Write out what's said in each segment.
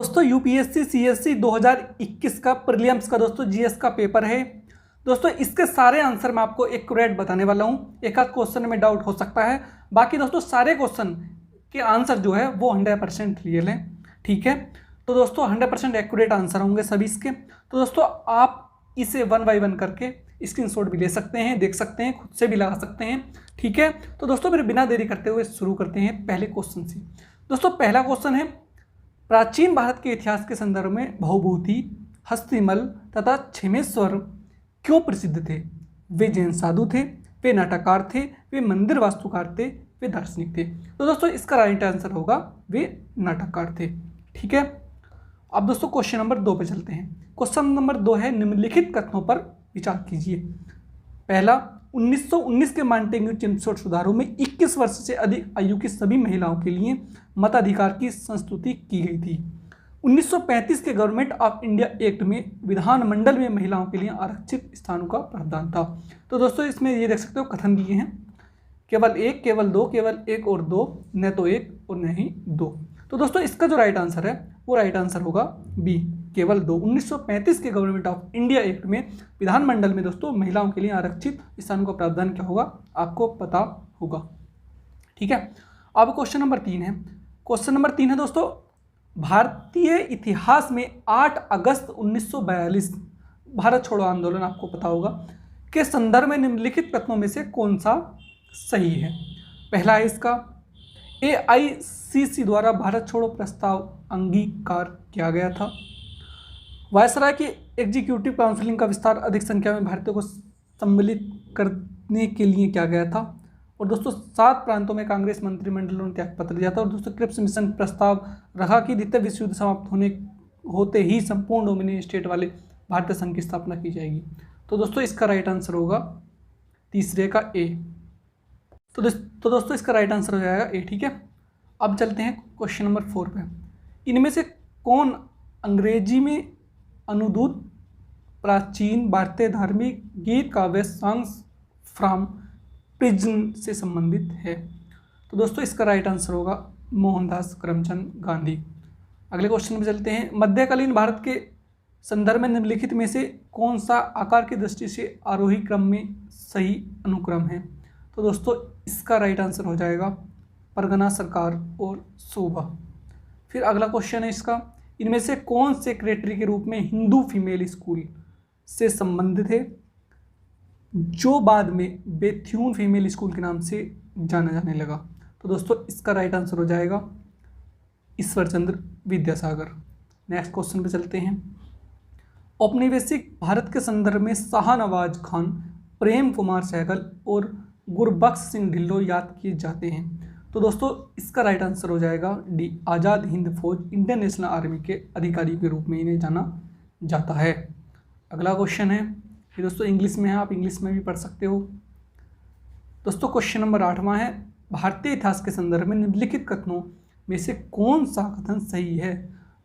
दोस्तों UPSC CSC 2021 का prelims का दोस्तों जीएस का पेपर है। दोस्तों इसके सारे आंसर मैं आपको एक्यूरेट बताने वाला हूं। एक आध क्वेश्चन में डाउट हो सकता है, बाकी दोस्तों सारे क्वेश्चन के आंसर जो है वो 100% रियल है। ठीक है, तो दोस्तों 100% एक्यूरेट आंसर होंगे सभी इसके। तो दोस्तों आप इसे 1 बाय 1 करके स्क्रीनशॉट भी ले सकते हैं, देख सकते हैं, खुद से भी लगा सकते हैं। ठीक है, तो दोस्तों फिर बिना देरी करते हुए शुरू करते हैं पहले क्वेश्चन से। दोस्तों पहला क्वेश्चन है, प्राचीन भारत के इतिहास के संदर्भ में भवभूति, हस्तिमल तथा छिमेश्वर क्यों प्रसिद्ध थे? वे जैन साधु थे, वे नाटककार थे, वे मंदिर वास्तुकार थे, वे दार्शनिक थे। तो दोस्तों इसका राइट आंसर होगा वे नाटककार थे। ठीक है, अब दोस्तों क्वेश्चन नंबर 2 पे चलते हैं। क्वेश्चन नंबर 2 है, निम्नलिखित कथनों पर विचार कीजिए। पहला, 1919 के मॉन्टेग्यू चिमसोट सुधारों में 21 वर्ष से अधिक आयु की सभी महिलाओं के लिए मताधिकार की संस्तुति की गई थी। 1935 के गवर्नमेंट ऑफ इंडिया एक्ट में विधानमंडल में महिलाओं के लिए आरक्षित स्थानों का प्रावधान था। तो दोस्तों इसमें ये देख सकते हो कथन दिए हैं, केवल एक, केवल दो, केवल एक और दो, न तो एक और न ही दो। तो दोस्तों इसका जो राइट आंसर है वो राइट आंसर होगा बी, केवल दो। 1935 के गवर्नमेंट ऑफ इंडिया एक्ट में विधानमंडल में दोस्तों महिलाओं के लिए आरक्षित स्थानों का प्रावधान क्या होगा आपको पता होगा। ठीक है, अब क्वेश्चन नंबर 3 है। क्वेश्चन नंबर 3 है दोस्तों, भारतीय इतिहास में 8 अगस्त 1942 भारत छोड़ो आंदोलन आपको पता होगा के संदर्भ में निम्नलिखित कथनों में से कौन सा सही है? पहला है इसका, AICC द्वारा भारत छोड़ो प्रस्ताव अंगीकार किया गया था। वायसराय की एग्जीक्यूटिव काउंसिलिंग का विस्तार अधिक संख्या में भारतीयों को सम्मिलित करने के लिए किया गया था। और दोस्तों 7 प्रांतों में कांग्रेस मंत्रिमंडलों ने त्याग पत्र दिया था। और दोस्तों क्रिप्स मिशन प्रस्ताव रखा कि द्वितीय विश्व युद्ध समाप्त होते ही संपूर्ण डोमिनियन स्टेट वाले भारतीय संघ की स्थापना की जाएगी। तो दोस्तों इसका राइट आंसर होगा तीसरे का ए। तो दोस्तों इसका राइट आंसर हो जाएगा ए। ठीक है, अब चलते हैं क्वेश्चन नंबर 4 पे। इनमें से कौन अंग्रेजी में अनुदूत प्राचीन भारतीय धार्मिक गीत काव्य सॉन्ग्स फ्रॉम प्रिजन से संबंधित है? तो दोस्तों इसका राइट आंसर होगा मोहनदास करमचंद गांधी। अगले क्वेश्चन में चलते हैं, मध्यकालीन भारत के संदर्भ में निम्नलिखित में से कौन सा आकार की दृष्टि से आरोही क्रम में सही अनुक्रम है? तो दोस्तों इसका राइट आंसर हो जाएगा परगना, सरकार और शोभा। फिर अगला क्वेश्चन है इसका, इनमें से कौन सेक्रेटरी के रूप में हिंदू फीमेल स्कूल से संबंधित है जो बाद में बेथ्यून फीमेल स्कूल के नाम से जाना जाने लगा? तो दोस्तों इसका राइट आंसर हो जाएगा ईश्वर चंद्र विद्यासागर। नेक्स्ट क्वेश्चन पे चलते हैं, औपनिवेशिक भारत के संदर्भ में शाहनवाज खान, प्रेम कुमार सहगल और गुरबख्श सिंह ढिल्लों याद किए जाते हैं। तो दोस्तों इसका राइट आंसर हो जाएगा डी, आज़ाद हिंद फौज इंडियन नेशनल आर्मी के अधिकारी के रूप में इन्हें जाना जाता है। अगला क्वेश्चन है, ये दोस्तों इंग्लिश में है, आप इंग्लिश में भी पढ़ सकते हो। दोस्तों क्वेश्चन नंबर 8वां है, भारतीय इतिहास के संदर्भ में निम्नलिखित कथनों में से कौन सा कथन सही है?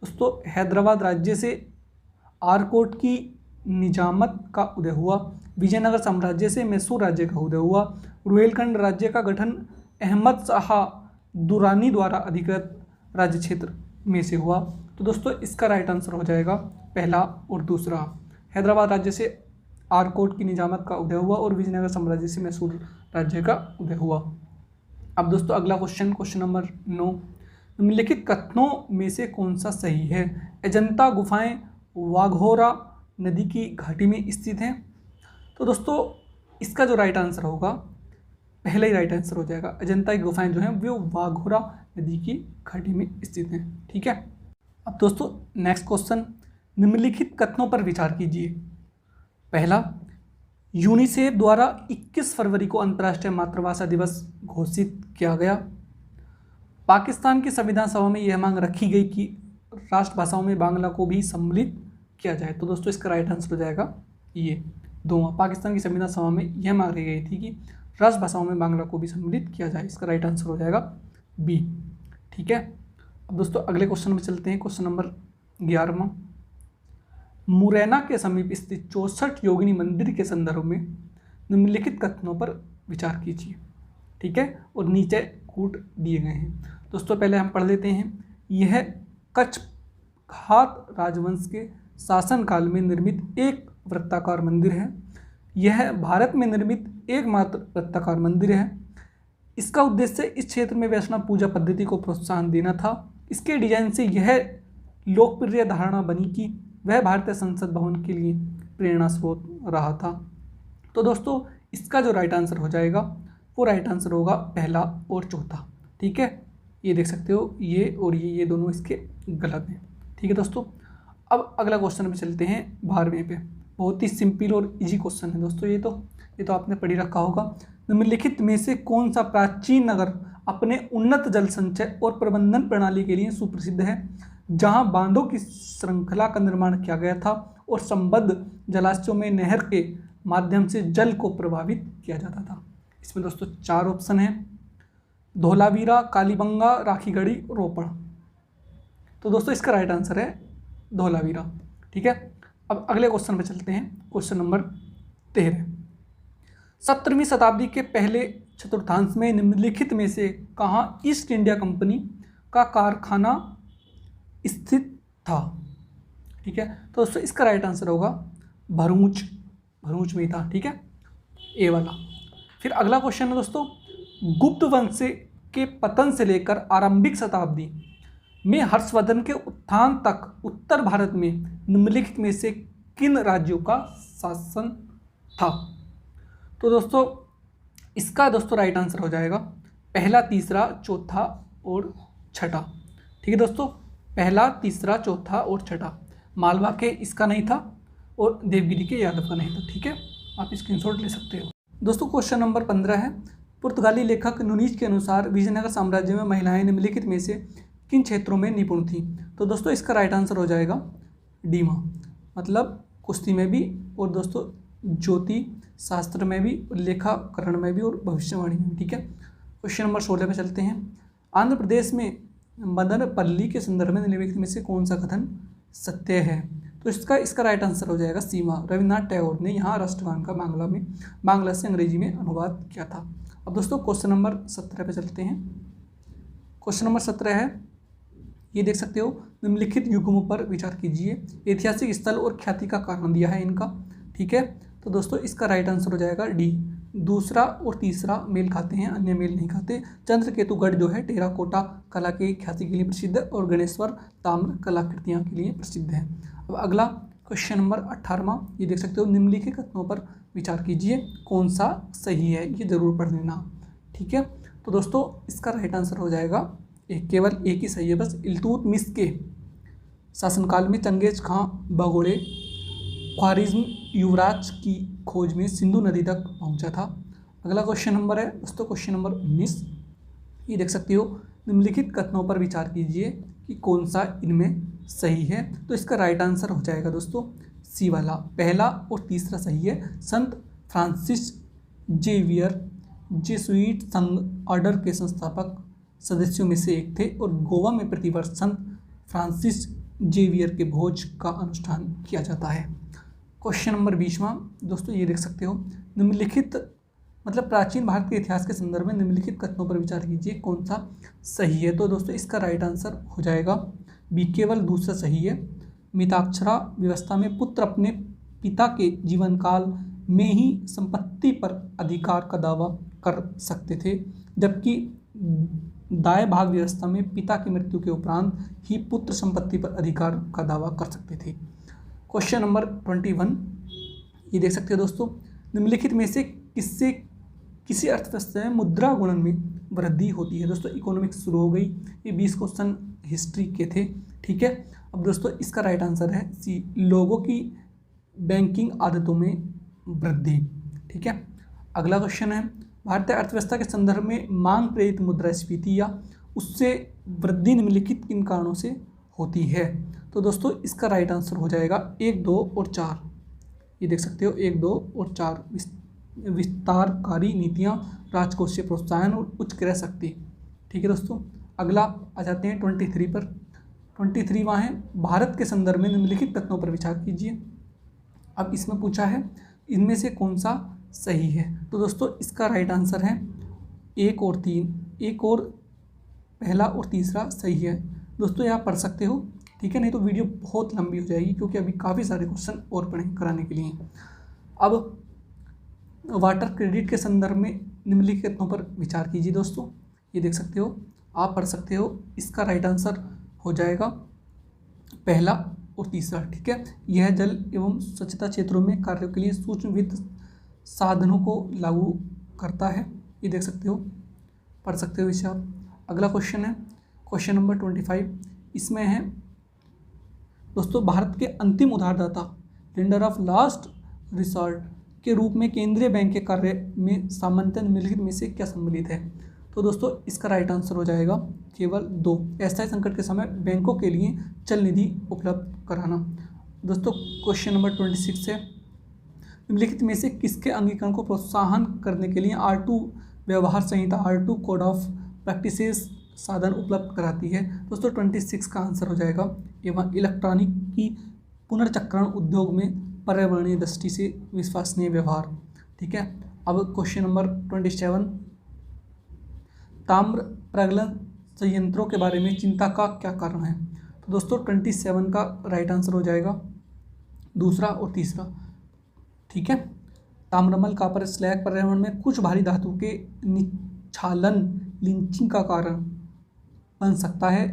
दोस्तों हैदराबाद राज्य से आरकोट की निजामत का उदय हुआ, विजयनगर साम्राज्य से मैसूर राज्य का उदय हुआ, रुहेलखंड राज्य का गठन अहमद शाह दुरानी द्वारा अधिकृत राज्य क्षेत्र में से हुआ। तो दोस्तों इसका राइट आंसर हो जाएगा पहला और दूसरा, हैदराबाद राज्य से आरकोट की निजामत का उदय हुआ और विजयनगर साम्राज्य से मैसूर राज्य का उदय हुआ। अब दोस्तों अगला क्वेश्चन, क्वेश्चन नंबर 9, निम्नलिखित कथनों में से कौन सा सही है? अजंता गुफाएं वाघोरा नदी की घाटी में स्थित हैं। तो दोस्तों इसका जो राइट आंसर होगा पहला ही राइट आंसर हो जाएगा, अजंता की गुफाएं जो हैं वो वाघोरा नदी की घाटी में स्थित हैं। ठीक है, अब दोस्तों नेक्स्ट क्वेश्चन, निम्नलिखित कथनों पर विचार कीजिए। पहला, यूनिसेफ द्वारा 21 फरवरी को अंतर्राष्ट्रीय मातृभाषा दिवस घोषित किया गया। पाकिस्तान की संविधान सभा में यह मांग रखी गई कि राष्ट्रभाषाओं में बांग्ला को भी सम्मिलित किया जाए। तो दोस्तों इसका राइट आंसर हो जाएगा ये दोवां, पाकिस्तान की संविधान सभा में यह मांग रखी गई थी कि राष्ट्रभाषाओं में बांग्ला को भी सम्मिलित किया जाए। इसका राइट आंसर हो जाएगा बी। ठीक है, अब दोस्तों अगले क्वेश्चन में चलते हैं। क्वेश्चन नंबर 11वां, मुरैना के समीप स्थित 64 योगिनी मंदिर के संदर्भ में निम्नलिखित कथनों पर विचार कीजिए। ठीक है, और नीचे कूट दिए गए हैं। दोस्तों पहले हम पढ़ लेते हैं। यह कच्छ घात राजवंश के शासनकाल में निर्मित एक वृत्ताकार मंदिर है। यह भारत में निर्मित एकमात्र वृत्ताकार मंदिर है। इसका उद्देश्य इस क्षेत्र में वैष्णव पूजा पद्धति को प्रोत्साहन देना था। इसके डिजाइन से यह लोकप्रिय धारणा बनी कि वह भारतीय संसद भवन के लिए प्रेरणा स्रोत रहा था। तो दोस्तों इसका जो राइट आंसर हो जाएगा वो राइट आंसर होगा पहला और चौथा। ठीक है, ये देख सकते हो, ये और ये दोनों इसके गलत हैं। ठीक है दोस्तों, अब अगला क्वेश्चन में चलते हैं 12वें पे। बहुत ही सिंपल और इजी क्वेश्चन है दोस्तों। ये तो आपने पढ़ी रखा होगा। निम्नलिखित में से कौन सा प्राचीन नगर अपने उन्नत जल संचय और प्रबंधन प्रणाली के लिए सुप्रसिद्ध है, जहां बांधों की श्रृंखला का निर्माण किया गया था और संबद्ध जलाशयों में नहर के माध्यम से जल को प्रभावित किया जाता था। इसमें दोस्तों 4 ऑप्शन हैं: धोलावीरा, कालीबंगा, राखीगढ़ी, रोपड़। तो दोस्तों इसका राइट आंसर है धोलावीरा। ठीक है, अब अगले क्वेश्चन पे चलते हैं। Question number 13। 17वीं शताब्दी के पहले चतुर्थांश में निम्नलिखित में से कहाँ ईस्ट इंडिया कंपनी का कारखाना स्थित था? ठीक है, तो दोस्तों इसका राइट आंसर होगा भरूच में था। ठीक है, ए वाला। फिर अगला क्वेश्चन है दोस्तों, गुप्त वंश के पतन से लेकर आरंभिक शताब्दी में हर्षवर्धन के उत्थान तक उत्तर भारत में निम्नलिखित में से किन राज्यों का शासन था? तो दोस्तों इसका राइट आंसर हो जाएगा पहला, तीसरा, चौथा और छठा। ठीक है दोस्तों, पहला, तीसरा, चौथा और छठा। मालवा के इसका नहीं था और देवगिरी के यादव का नहीं था। ठीक है, आप स्क्रीनशॉट ले सकते हो। दोस्तों क्वेश्चन नंबर 15 है, पुर्तगाली लेखक नुनीज के अनुसार विजयनगर साम्राज्य में महिलाएं निम्नलिखित में से किन क्षेत्रों में निपुण थीं? तो दोस्तों इसका राइट आंसर हो जाएगा डीमा, मतलब कुश्ती में भी और दोस्तों ज्योति शास्त्र में भी, लेखाकरण में भी और भविष्यवाणी में भी। ठीक है, क्वेश्चन नंबर 16 पे चलते हैं। आंध्र प्रदेश में मदनपल्ली के संदर्भ में निम्नलिखित में से कौन सा कथन सत्य है? तो इसका राइट आंसर हो जाएगा सीमा। रविन्द्रनाथ टैगोर ने यहाँ राष्ट्रगान का बांग्ला से अंग्रेजी में अनुवाद किया था। अब दोस्तों क्वेश्चन नंबर 17 पे चलते हैं। क्वेश्चन नंबर 17 है, ये देख सकते हो, निम्नलिखित युग्मों पर विचार कीजिए। ऐतिहासिक स्थल और ख्याति का कारण दिया है इनका। ठीक है, तो दोस्तों इसका राइट आंसर हो जाएगा डी। दूसरा और तीसरा मेल खाते हैं, अन्य मेल नहीं खाते। चंद्रकेतुगढ़ जो है टेराकोटा कला की ख्याति के लिए प्रसिद्ध है और गणेश्वर ताम्र कलाकृतियाँ के लिए प्रसिद्ध है। अब अगला क्वेश्चन नंबर 18वां, ये देख सकते हो, निम्नलिखित कथनों पर विचार कीजिए, कौन सा सही है, ये जरूर पढ़ लेना। ठीक है, तो दोस्तों इसका राइट आंसर हो जाएगा केवल एक ही सही है बस। इल्तुतमिश के शासनकाल में चंगेज खां बगोड़े ख्वारिज्म युवराज की खोज में सिंधु नदी तक पहुंचा था। अगला क्वेश्चन नंबर है दोस्तों क्वेश्चन नंबर 19, ये देख सकते हो, निम्नलिखित कथनों पर विचार कीजिए कि कौन सा इनमें सही है। तो इसका राइट आंसर हो जाएगा दोस्तों सी वाला, पहला और तीसरा सही है। संत फ्रांसिस जेवियर जेसुइट संघ ऑर्डर के संस्थापक सदस्यों में से एक थे और गोवा में प्रतिवर्ष संत फ्रांसिस जेवियर के भोज का अनुष्ठान किया जाता है। क्वेश्चन नंबर 20वां दोस्तों, ये देख सकते हो, निम्नलिखित मतलब प्राचीन भारत के इतिहास के संदर्भ में निम्नलिखित कथनों पर विचार कीजिए, कौन सा सही है। तो दोस्तों इसका राइट आंसर हो जाएगा बी, केवल दूसरा सही है। मिताक्षरा व्यवस्था में पुत्र अपने पिता के जीवन काल में ही संपत्ति पर अधिकार का दावा कर सकते थे, जबकि दाय भाग व्यवस्था में पिता की मृत्यु के उपरांत ही पुत्र संपत्ति पर अधिकार का दावा कर सकते थे। क्वेश्चन नंबर 21, ये देख सकते हो दोस्तों, निम्नलिखित में से किसी अर्थव्यवस्था में मुद्रा गुणन में वृद्धि होती है। दोस्तों इकोनॉमिक्स शुरू हो गई, ये 20 क्वेश्चन हिस्ट्री के थे। ठीक है, अब दोस्तों इसका राइट आंसर है सी, लोगों की बैंकिंग आदतों में वृद्धि। ठीक है, अगला क्वेश्चन है, भारतीय अर्थव्यवस्था के संदर्भ में मांग प्रेरित मुद्रास्फीति या उससे वृद्धि निम्नलिखित किन कारणों से होती है। तो दोस्तों इसका राइट आंसर हो जाएगा 1, 2 और 4। ये देख सकते हो 1, 2 और 4, विस्तारकारी नीतियाँ, राजकोषीय प्रोत्साहन और उच्च क्रय शक्ति। ठीक है दोस्तों, अगला आ जाते हैं 23 पर। 23 वहाँ है, भारत के संदर्भ में निम्नलिखित कथनों पर विचार कीजिए। अब इसमें पूछा है इनमें से कौन सा सही है। तो दोस्तों इसका राइट आंसर है 1 और 3, 1 और पहला और तीसरा सही है। दोस्तों यहाँ पढ़ सकते हो ठीक है, नहीं तो वीडियो बहुत लंबी हो जाएगी क्योंकि अभी काफ़ी सारे क्वेश्चन और पढ़े कराने के लिए। अब वाटर क्रेडिट के संदर्भ में निम्नलिखितों पर विचार कीजिए दोस्तों। ये देख सकते हो, आप पढ़ सकते हो। इसका राइट आंसर हो जाएगा पहला और तीसरा। ठीक है, यह जल एवं स्वच्छता क्षेत्रों में कार्यों के लिए सूक्ष्म वित्त साधनों को लागू करता है। ये देख सकते हो, पढ़ सकते हो इसे आप। अगला क्वेश्चन है क्वेश्चन नंबर 25। इसमें है दोस्तों, भारत के अंतिम उधारदाता लेंडर ऑफ लास्ट रिसॉर्ट के रूप में केंद्रीय बैंक के कार्य में सामान्यतः निम्नलिखित में से क्या सम्मिलित है? तो दोस्तों इसका राइट आंसर हो जाएगा केवल 2, अस्थायी संकट के समय बैंकों के लिए चल निधि उपलब्ध कराना। दोस्तों क्वेश्चन नंबर 26 है, निम्नलिखित में से किसके अंगीकरण को प्रोत्साहन करने के लिए R2 व्यवहार संहिता R2 कोड ऑफ प्रैक्टिसेस साधन उपलब्ध कराती है? दोस्तों 26 का आंसर हो जाएगा एवं इलेक्ट्रॉनिक की पुनर्चक्रण उद्योग में पर्यावरणीय दृष्टि से विश्वसनीय व्यवहार। ठीक है, अब क्वेश्चन नंबर 27, ताम्र प्रगलन संयंत्रों के बारे में चिंता का क्या कारण है? तो दोस्तों 27 का राइट आंसर हो जाएगा दूसरा और तीसरा। ठीक है, ताम्रमल कॉपर स्लैग पर्यावरण में कुछ भारी धातु के निक्षालन लिंचिंग का कारण बन सकता है।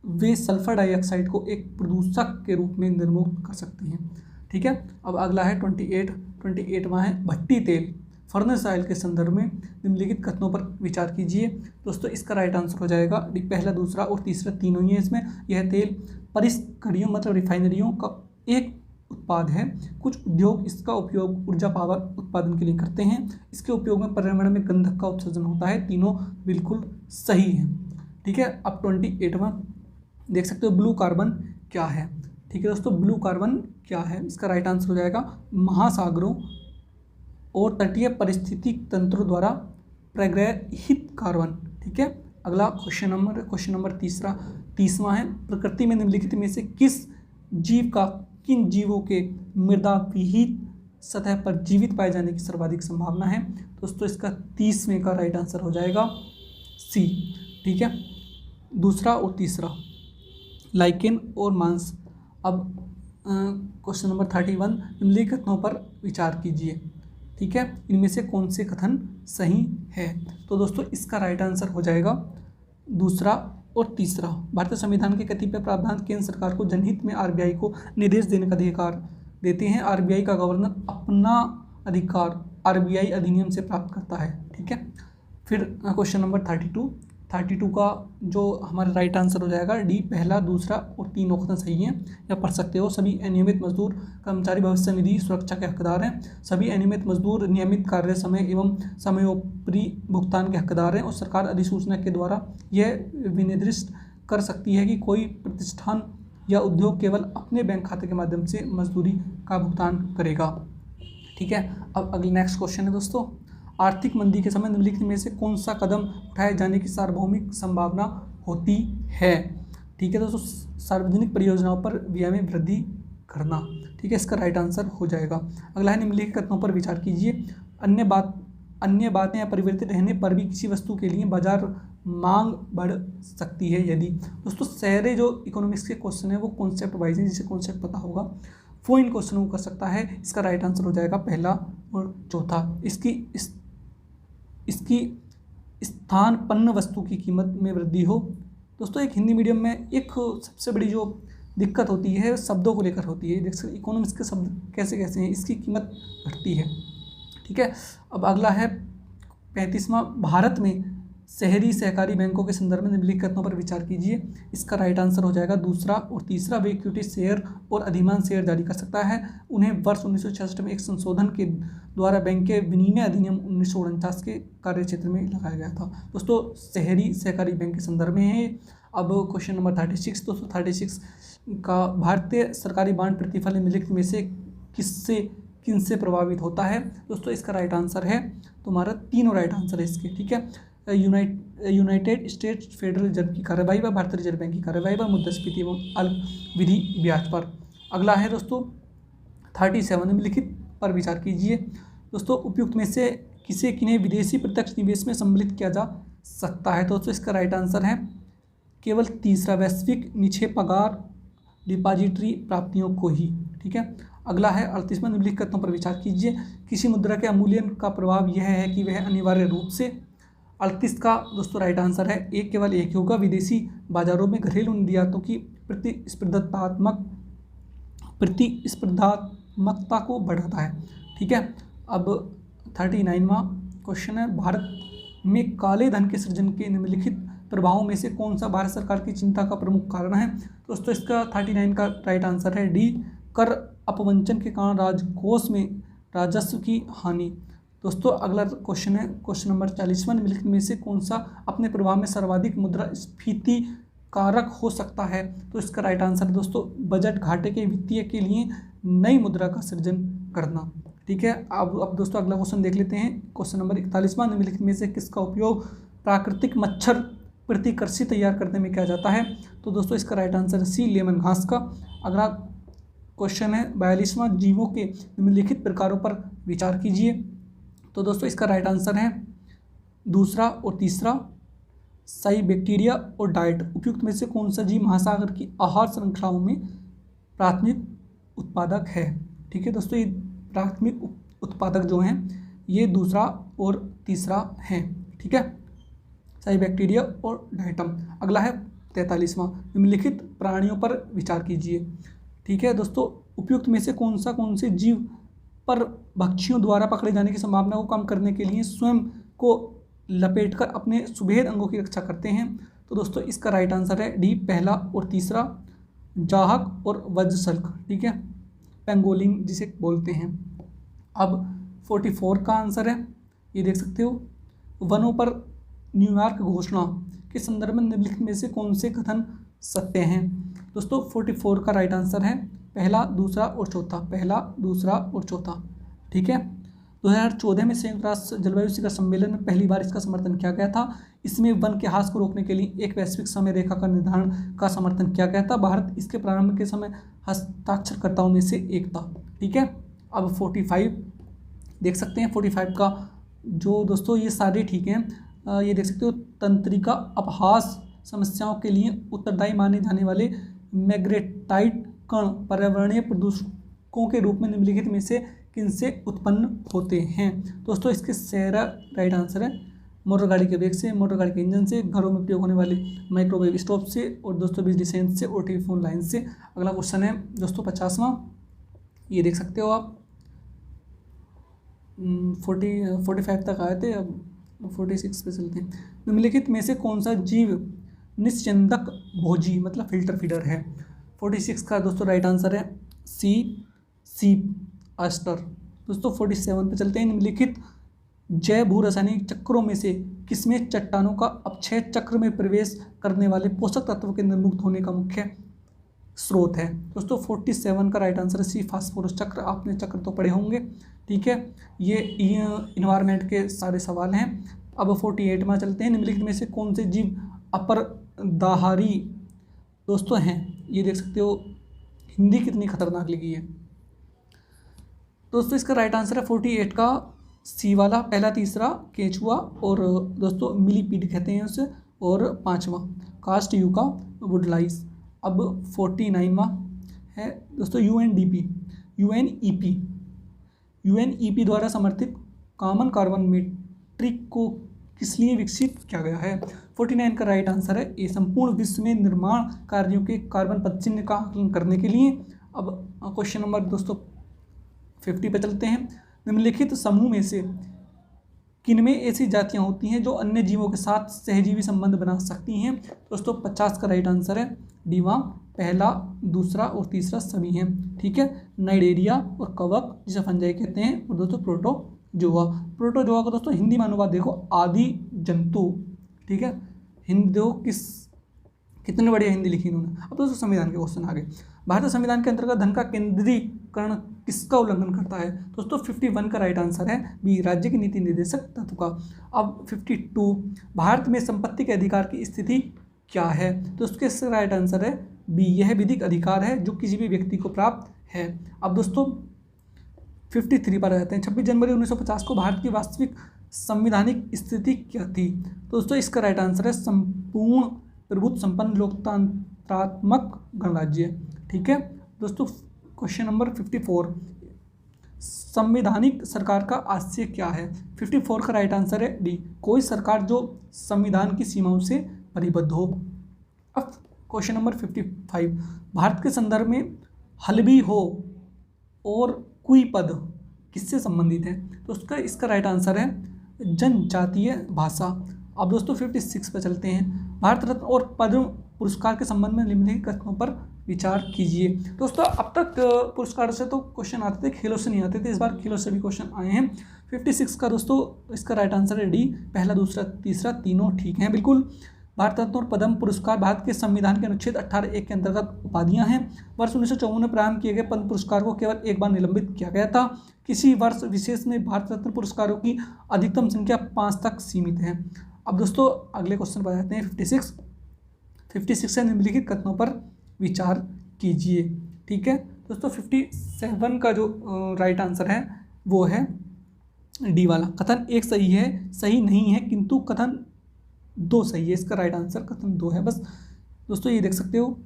वे सल्फर डाइऑक्साइड को एक प्रदूषक के रूप में निर्मुक्त कर सकती हैं। ठीक है, अब अगला है 28वां है भट्टी तेल फर्नेस ऑयल के संदर्भ में निम्नलिखित कथनों पर विचार कीजिए। दोस्तों इसका राइट आंसर हो जाएगा पहला, दूसरा और तीसरा, तीनों ही है इसमें। यह तेल परिष्करणियों मतलब रिफाइनरियों का एक उत्पाद है। कुछ उद्योग इसका उपयोग ऊर्जा पावर उत्पादन के लिए करते हैं। इसके उपयोग में पर्यावरण में गंधक का उत्सर्जन होता है। तीनों बिल्कुल सही हैं। ठीक है, अब 28वां देख सकते हो, ब्लू कार्बन क्या है? ठीक है दोस्तों, ब्लू कार्बन क्या है? इसका राइट आंसर हो जाएगा महासागरों और तटीय पारिस्थितिक तंत्रों द्वारा प्रग्रहित कार्बन। ठीक है, अगला क्वेश्चन नंबर 30वां है, प्रकृति में निम्नलिखित में से किन जीवों के मृदा विहित सतह पर जीवित पाए जाने की सर्वाधिक संभावना है? दोस्तों इसका 30वें का राइट आंसर हो जाएगा सी। ठीक है, दूसरा और तीसरा, लाइकेन और मांस। अब क्वेश्चन नंबर 31, निम्नलिखित कथनों पर विचार कीजिए। ठीक है, इनमें से कौन से कथन सही है? तो दोस्तों इसका राइट आंसर हो जाएगा दूसरा और तीसरा। भारतीय संविधान के कतिपय प्रावधान केंद्र सरकार को जनहित में आरबीआई को निर्देश देने का अधिकार देते हैं। आरबीआई का गवर्नर अपना अधिकार आरबीआई अधिनियम से प्राप्त करता है। ठीक है, फिर क्वेश्चन नंबर 32 का जो हमारा राइट आंसर हो जाएगा डी, पहला, दूसरा और तीनों कथन सही हैं। या पढ़ सकते हो, सभी अनियमित मजदूर कर्मचारी भविष्य निधि सुरक्षा के हकदार हैं। सभी अनियमित मजदूर नियमित कार्य समय एवं समयोपरि भुगतान के हकदार हैं और सरकार अधिसूचना के द्वारा यह विनिर्दिष्ट कर सकती है कि कोई प्रतिष्ठान या उद्योग केवल अपने बैंक खाते के माध्यम से मजदूरी का भुगतान करेगा। ठीक है, अब अगले नेक्स्ट क्वेश्चन है दोस्तों, आर्थिक मंदी के समय निम्नलिखित में से कौन सा कदम उठाए जाने की सार्वभौमिक संभावना होती है? ठीक है दोस्तों, सार्वजनिक परियोजनाओं पर व्यय में वृद्धि करना। ठीक है, इसका राइट आंसर हो जाएगा। अगला है, निम्नलिखित कथनों पर विचार कीजिए। अन्य बातें या परिवर्तित रहने पर भी किसी वस्तु के लिए बाजार मांग बढ़ सकती है यदि। दोस्तों सारे जो इकोनॉमिक्स के क्वेश्चन है वो कॉन्सेप्ट वाइज है, जिसे कॉन्सेप्ट पता होगा वो इन क्वेश्चनों को कर सकता है। इसका राइट आंसर हो जाएगा पहला और चौथा। इसकी स्थानपन्न वस्तु की कीमत में वृद्धि हो। दोस्तों एक हिंदी मीडियम में एक सबसे बड़ी जो दिक्कत होती है शब्दों को लेकर होती है। देख सकते इकोनॉमिक्स के शब्द कैसे कैसे हैं, इसकी कीमत घटती है। ठीक है, अब अगला है 35वां, भारत में शहरी सहकारी बैंकों के संदर्भ में निम्नलिखित कथनों पर विचार कीजिए। इसका राइट आंसर हो जाएगा दूसरा और तीसरा। वे इक्विटी शेयर और अधिमान शेयर जारी कर सकता है। उन्हें वर्ष 1966 में एक संशोधन के द्वारा बैंक के विनिमय अधिनियम 1949 के कार्य क्षेत्र में लगाया गया था। दोस्तों शहरी सहकारी बैंक के संदर्भ में है। अब क्वेश्चन नंबर 36 दोस्तों 36 का, भारतीय सरकारी बांड प्रतिफल निम्नलिखित में से किनसे प्रभावित होता है? दोस्तों इसका राइट आंसर है तुम्हारा, तीनों राइट आंसर है इसके। ठीक है, यूनाइटेड स्टेट्स फेडरल रिजर्व की कार्यवाही पर, भारतीय रिजर्व बैंक की कार्यवाही पर, मुद्रास्फीति एवं अल्प विधि ब्याज पर। अगला है दोस्तों 37, निम्नलिखित पर विचार कीजिए। दोस्तों उपयुक्त में से किन्हें विदेशी प्रत्यक्ष निवेश में सम्मिलित किया जा सकता है? दोस्तों इसका राइट आंसर है केवल तीसरा, वैश्विक निक्षेपागार डिपॉजिटरी प्राप्तियों को ही। ठीक है। अगला है 38वां, निम्नलिखित कथनों पर विचार कीजिए। किसी मुद्रा के अवमूल्यन का प्रभाव यह है कि वह अनिवार्य रूप से, 38 का दोस्तों राइट आंसर है एक, केवल एक होगा, विदेशी बाजारों में घरेलू निर्यातों की प्रतिस्पर्धात्मकता को बढ़ाता है। ठीक है। अब 39वां क्वेश्चन है, भारत में काले धन के सृजन के निम्नलिखित प्रभावों में से कौन सा भारत सरकार की चिंता का प्रमुख कारण है? दोस्तों इसका 39 का राइट आंसर है डी, कर अपवंचन के कारण राजकोष में राजस्व की हानि। दोस्तों अगला क्वेश्चन है क्वेश्चन नंबर 40वां, निम्नलिखित में से कौन सा अपने प्रभाव में सर्वाधिक मुद्रास्फीति कारक हो सकता है? तो इसका राइट आंसर दोस्तों बजट घाटे के वित्तीय के लिए नई मुद्रा का सृजन करना। ठीक है। अब दोस्तों अगला क्वेश्चन देख लेते हैं, क्वेश्चन नंबर 41वां, निम्नलिखित में से किसका उपयोग प्राकृतिक मच्छर प्रतिकर्षी तैयार करने में किया जाता है? तो दोस्तों इसका राइट आंसर है सी, लेमन घास का। अगला क्वेश्चन है 42वां, जीवों के निम्नलिखित प्रकारों पर विचार कीजिए। तो दोस्तों इसका राइट आंसर है दूसरा और तीसरा, सही बैक्टीरिया और डाइट। उपयुक्त में से कौन सा जीव महासागर की आहार श्रृंखलाओं में प्राथमिक उत्पादक है? ठीक है दोस्तों, ये प्राथमिक उत्पादक जो हैं ये दूसरा और तीसरा हैं। ठीक है, सही बैक्टीरिया और डाइटम। अगला है 43वां, निम्नलिखित प्राणियों पर विचार कीजिए। ठीक है दोस्तों, उपयुक्त में से कौन से जीव पर भक्षियों द्वारा पकड़े जाने की संभावना को कम करने के लिए स्वयं को लपेटकर अपने सुभेद अंगों की रक्षा करते हैं? तो दोस्तों इसका राइट आंसर है डी, पहला और तीसरा, जाहक और वज्रशल्क। ठीक है, पेंगोलिन जिसे बोलते हैं। अब 44 का आंसर है, ये देख सकते हो, वनों पर न्यूयॉर्क घोषणा के संदर्भ में निम्नलिखित में से कौन से कथन सत्य हैं? दोस्तों 44 का राइट आंसर है पहला, दूसरा और चौथा, पहला, दूसरा और चौथा। ठीक है, 2014 में संयुक्त राष्ट्र जलवायु शिखर सम्मेलन में पहली बार इसका समर्थन किया गया था। इसमें वन के ह्रास को रोकने के लिए एक वैश्विक समय रेखा का निर्धारण का समर्थन किया गया था। भारत इसके प्रारंभ के समय हस्ताक्षरकर्ताओं में से एक था। ठीक है, अब 45 देख सकते हैं। 45 का जो दोस्तों ये सारे ठीक हैं, ये देख सकते हो, तंत्रिका अपहास समस्याओं के लिए उत्तरदायी माने जाने वाले मैग्नेटाइट कण पर्यावरणीय प्रदूषकों के रूप में निम्नलिखित में से किनसे उत्पन्न होते हैं? दोस्तों इसके सेरा राइट आंसर है मोटर गाड़ी के ब्रेक से, मोटर गाड़ी के इंजन से, घरों में प्रयोग होने वाले माइक्रोवेव स्टोव से, और दोस्तों बिजली संयंत्र से, और टेलीफोन लाइन से। अगला क्वेश्चन है दोस्तों 50वां, ये देख सकते हो आप, 45 तक आए थे, अब 46 पे चलते हैं। निम्नलिखित में से कौन सा जीव निस्यंदक भोजी मतलब फिल्टर फीडर है? 46 का दोस्तों राइट आंसर है सी, सीप, ऑयस्टर। दोस्तों 47 पे चलते हैं। निम्नलिखित जैव भू रासायनिक चक्रों में से किसमें चट्टानों का अपक्षय चक्र में प्रवेश करने वाले पोषक तत्वों के निर्मुक्त होने का मुख्य स्रोत है? दोस्तों 47 का राइट आंसर है सी, फास्फोरस चक्र। आपने चक्र तो पढ़े होंगे। ठीक है, ये इन्वायरमेंट के सारे सवाल हैं। अब 48 में चलते हैं। निम्नलिखित में से कौन से जीव अपरदाहारी दोस्तों हैं? ये देख सकते हो, हिंदी कितनी खतरनाक लिखी है। दोस्तों इसका राइट आंसर है 48 का सी वाला, पहला, तीसरा केंचुआ, और दोस्तों मिलीपीड कहते हैं उसे, और 5वां कास्ट यूका वुडलाइस। अब 49वां है दोस्तों यूएनईपी द्वारा समर्थित कॉमन कार्बन मीट्रिक को किस लिए विकसित किया गया है? 49 का राइट आंसर है ए, संपूर्ण विश्व में निर्माण कार्यों के कार्बन पदचिह्न का आकलन करने के लिए। अब क्वेश्चन नंबर दोस्तों 50 पे चलते हैं। निम्नलिखित समूह में से किनमें ऐसी जातियां होती हैं जो अन्य जीवों के साथ सहजीवी संबंध बना सकती हैं? दोस्तों 50 का राइट आंसर है डीवा, पहला, दूसरा और तीसरा सभी हैं। ठीक है, नाइडेरिया और कवक जिसे फंजाई कहते हैं, और दोस्तों प्रोटोजोआ को दोस्तों हिंदी में अनुवाद देखो आदि जंतु। ठीक है, हिंदी देखो कितने बढ़िया हिंदी लिखी इन्होंने। अब दोस्तों संविधान के क्वेश्चन आगे। भारतीय संविधान के अंतर्गत धन का केंद्रीकरण किसका उल्लंघन करता है? दोस्तों 51 का राइट आंसर है बी, राज्य की नीति निर्देशक तत्व का। अब 52, भारत में संपत्ति के अधिकार की स्थिति क्या है? तो उसके राइट आंसर है बी, यह विधिक अधिकार है जो किसी भी व्यक्ति को प्राप्त है। अब दोस्तों 53 पर रहते हैं। 26 जनवरी 1950 को भारत की वास्तविक संविधानिक स्थिति क्या थी? दोस्तों इसका राइट आंसर है संपूर्ण प्रभुत्व संपन्न लोकतंत्रात्मक गणराज्य। ठीक है दोस्तों। क्वेश्चन नंबर 54, संवैधानिक सरकार का आशय क्या है? 54 का राइट आंसर है डी, कोई सरकार जो संविधान की सीमाओं से परिबद्ध हो। अब क्वेश्चन नंबर 55, भारत के संदर्भ में हलबी हो और कुई पद किससे संबंधित है? तो इसका राइट आंसर है जनजातीय भाषा। अब दोस्तों 56 पर चलते हैं, भारत रत्न और पद्म पुरस्कार के संबंध में निम्नलिखित कथनों पर विचार कीजिए। दोस्तों अब तक पुरस्कार से तो क्वेश्चन आते थे, खेलों से नहीं आते थे, इस बार खेलों से भी क्वेश्चन आए हैं। 56 का दोस्तों इसका राइट आंसर है डी, पहला दूसरा तीसरा तीनों ठीक हैं बिल्कुल। भारत रत्न और पद्म पुरस्कार भारत के संविधान के अनुच्छेद 18(1) के अंतर्गत उपाधियां हैं। वर्ष 1954 में प्रारंभ किए गए पद्म पुरस्कार को केवल एक बार निलंबित किया गया था। किसी वर्ष विशेष में भारत रत्न पुरस्कारों की अधिकतम संख्या 5 तक सीमित है। अब दोस्तों अगले क्वेश्चन पर जाते हैं 56 से निम्नलिखित कथनों पर विचार कीजिए। ठीक है दोस्तों, 57 का जो राइट आंसर है वो है डी वाला। कथन एक सही है, सही नहीं है, किंतु कथन 2 सही है। इसका राइट आंसर कथन 2 है। बस दोस्तों ये देख सकते हो,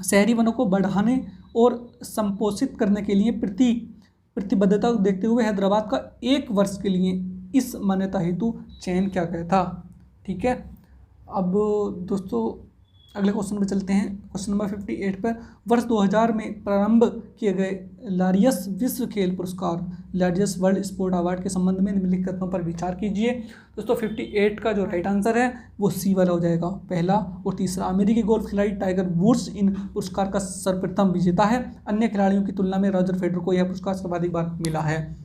शहरी वनों को बढ़ाने और संपोषित करने के लिए प्रतिबद्धता को देखते हुए हैदराबाद का 1 वर्ष के लिए इस मान्यता हेतु चयन किया गया था। ठीक है, अब दोस्तों अगले क्वेश्चन पर चलते हैं। क्वेश्चन नंबर 58 पर, वर्ष 2000 में प्रारंभ किए गए लारियस विश्व खेल पुरस्कार लार्जेस्ट वर्ल्ड स्पोर्ट अवार्ड के संबंध में निम्नलिखित कथनों पर विचार कीजिए। दोस्तों 58 का जो राइट आंसर है वो सी वाला हो जाएगा, पहला और तीसरा। अमेरिकी गोल्फ खिलाड़ी टाइगर वुड्स इन पुरस्कार का सर्वप्रथम विजेता है। अन्य खिलाड़ियों की तुलना में रॉजर फेडरर को यह पुरस्कार सर्वाधिक बार मिला है।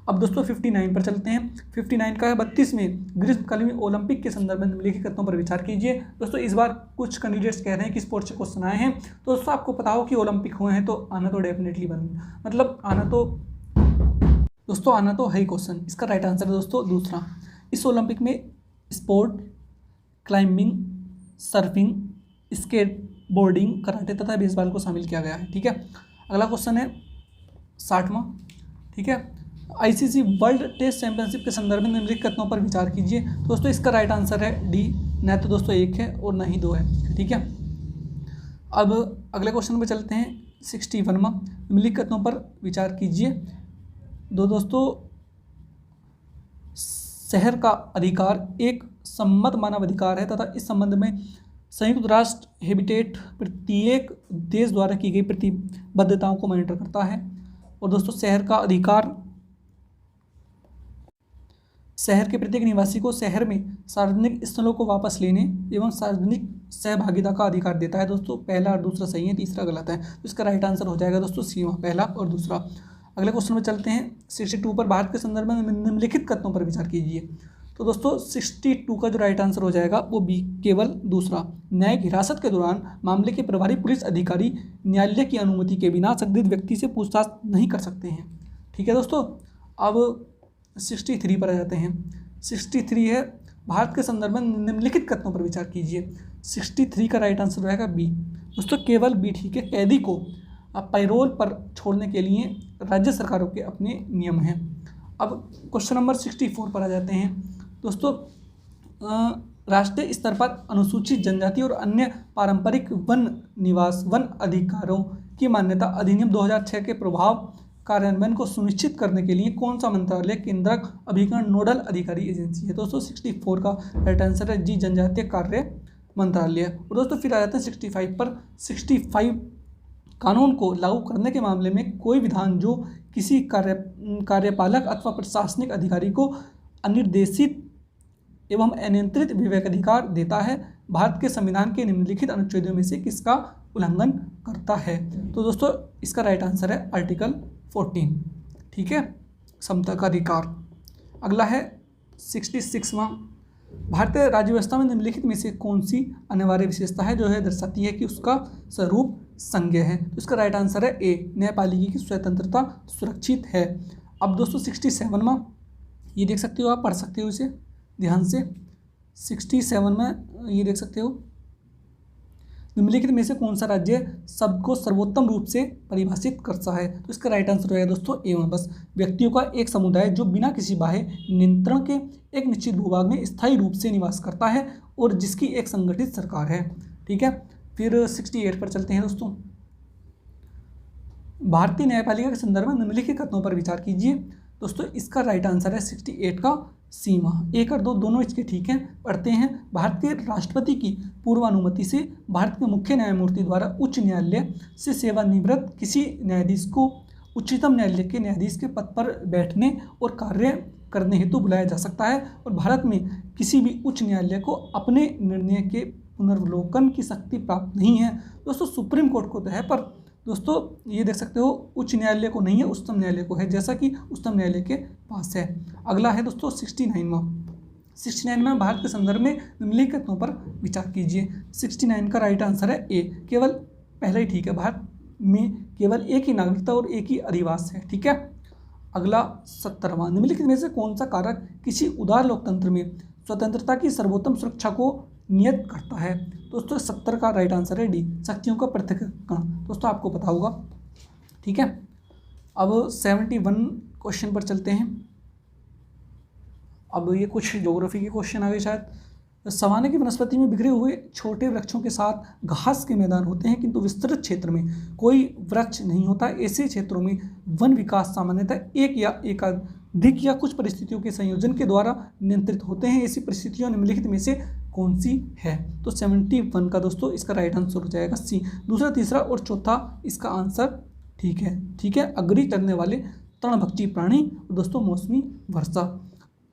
अब दोस्तों 59 पर चलते हैं। 59 का है 32वें ग्रीष्मकालीन ओलंपिक के संदर्भ में निम्नलिखित कथनों पर विचार कीजिए। दोस्तों इस बार कुछ कैंडिडेट्स कह रहे हैं कि स्पोर्ट्स से क्वेश्चन आए हैं, तो दोस्तों आपको पता हो कि ओलंपिक हुए हैं तो आना तो डेफिनेटली आना तो है ही क्वेश्चन। इसका राइट आंसर है दोस्तों दूसरा। इस ओलंपिक में sport, climbing, surfing, skateboarding, karate तथा बेसबॉल को शामिल किया गया है। ठीक है, अगला क्वेश्चन है 60वां। ठीक है, आईसीसी वर्ल्ड टेस्ट चैंपियनशिप के संदर्भ में निम्नलिखित कथनों पर विचार कीजिए। दोस्तों इसका राइट आंसर है डी, न तो दोस्तों 1 है और न ही 2 है। ठीक है, अब अगले क्वेश्चन पर चलते हैं 61वां। निम्नलिखित कथनों पर विचार कीजिए। दोस्तों शहर का अधिकार एक सम्मत मानव अधिकार है तथा इस संबंध में संयुक्त राष्ट्र हैबिटेट प्रत्येक देश द्वारा की गई प्रतिबद्धताओं को मॉनिटर करता है। और दोस्तों शहर का अधिकार शहर के प्रत्येक निवासी को शहर में सार्वजनिक स्थलों को वापस लेने एवं सार्वजनिक सहभागिता का अधिकार देता है। दोस्तों पहला और दूसरा सही है, तीसरा गलत है। तो इसका राइट आंसर हो जाएगा दोस्तों सी, पहला और दूसरा। अगले क्वेश्चन में चलते हैं 62 पर, भारत के संदर्भ में निम्नलिखित कथनों पर विचार कीजिए। तो दोस्तों 62 का जो राइट आंसर हो जाएगा वो बी, केवल दूसरा। न्यायिक हिरासत के दौरान मामले के प्रभारी पुलिस अधिकारी न्यायालय की अनुमति के बिना संदिग्ध व्यक्ति से पूछताछ नहीं कर सकते हैं। ठीक है दोस्तों, अब 63 पर आ जाते हैं। 63 है, भारत के संदर्भ में निम्नलिखित कथनों पर विचार कीजिए। 63 का राइट आंसर रहेगा बी। दोस्तों केवल बी ठीक है, कैदी को पैरोल पर छोड़ने के लिए राज्य सरकारों के अपने नियम हैं। अब क्वेश्चन नंबर 64 पर आ जाते हैं। दोस्तों राष्ट्रीय स्तर पर अनुसूचित जनजाति और अन्य पारंपरिक वन अधिकारों की मान्यता अधिनियम 2006 के प्रभाव कार्यान्वयन को सुनिश्चित करने के लिए कौन सा मंत्रालय केंद्रक अभिकरण नोडल अधिकारी एजेंसी है? दोस्तों 64 का राइट आंसर है जी, जनजातीय कार्य मंत्रालय। और दोस्तों फिर आ जाते हैं 65 पर। 65 कानून को लागू करने के मामले में कोई विधान जो किसी कार्यपालक अथवा प्रशासनिक अधिकारी को अनिर्देशित एवं अनियंत्रित विवेकाधिकार देता है, भारत के संविधान के निम्नलिखित अनुच्छेदों में से किसका उल्लंघन करता है? तो दोस्तों इसका राइट आंसर है आर्टिकल 14। ठीक है, समता का अधिकार। अगला है 66वां। भारतीय राज्य व्यवस्था में निम्नलिखित में से कौन सी अनिवार्य विशेषता है जो है दर्शाती है कि उसका स्वरूप संज्ञेय है? तो इसका राइट आंसर है ए, न्यायपालिका की स्वतंत्रता सुरक्षित है। अब दोस्तों 67वां, ये देख सकते हो, आप पढ़ सकते हो इसे ध्यान से। 67 में ये देख सकते हो, निम्नलिखित में से कौन सा राज्य शब्द को सर्वोत्तम रूप से परिभाषित करता है? तो इसका राइट आंसर रहेगा दोस्तों एवं बस। व्यक्तियों का एक समुदाय जो बिना किसी बाह्य नियंत्रण के एक निश्चित भूभाग में स्थायी रूप से निवास करता है और जिसकी एक संगठित सरकार है। ठीक है, फिर 68 पर चलते हैं दोस्तों। भारतीय न्यायपालिका के संदर्भ में निम्नलिखित कथनों पर विचार कीजिए। दोस्तों इसका राइट आंसर है 68 का सीमा। 1 और 2 दोनों इसके ठीक हैं। पढ़ते हैं, भारतीय राष्ट्रपति की पूर्वानुमति से भारत के मुख्य न्यायमूर्ति द्वारा उच्च न्यायालय से सेवानिवृत्त किसी न्यायाधीश को उच्चतम न्यायालय के न्यायाधीश के पद पर बैठने और कार्य करने हेतु बुलाया जा सकता है और भारत में किसी भी उच्च न्यायालय को अपने निर्णय के पुनर्वलोकन की शक्ति प्राप्त नहीं है। दोस्तों सुप्रीम कोर्ट को तो है, पर दोस्तों ये देख सकते हो उच्च न्यायालय को नहीं है, उच्चतम न्यायालय को है, जैसा कि उच्चतम न्यायालय के पास है। अगला है दोस्तों 69 में भारत के संदर्भ में निम्नलिखित कथनों पर विचार कीजिए। 69 का राइट आंसर है ए, केवल पहला ही ठीक है। भारत में केवल एक ही नागरिकता और एक ही अधिवास है, ठीक है। अगला 70वां, निम्नलिखित में से कौन सा कारक किसी उदार लोकतंत्र में स्वतंत्रता की सर्वोत्तम सुरक्षा को नियत करता है? दोस्तों 70 का राइट आंसर है डी, शक्तियों का पृथक्करण। दोस्तों आपको पता होगा, ठीक है। अब 71 क्वेश्चन पर चलते हैं। अब ये कुछ ज्योग्राफी के क्वेश्चन आ गए शायद। सवाना की वनस्पति में बिखरे हुए छोटे वृक्षों के साथ घास के मैदान होते हैं, किंतु विस्तृत क्षेत्र में कोई वृक्ष नहीं होता। ऐसे क्षेत्रों में वन विकास सामान्यतः एक या एकाधिक या कुछ परिस्थितियों के संयोजन के द्वारा नियंत्रित होते हैं। ऐसी परिस्थितियां निम्नलिखित में से कौन सी है? तो 71 का दोस्तों इसका राइट आंसर हो जाएगा सी। दूसरा, तीसरा और चौथा इसका आंसर ठीक है, ठीक है। अग्नि चढ़ने वाले तृणभक्षी प्राणी, दोस्तों मौसमी वर्षा।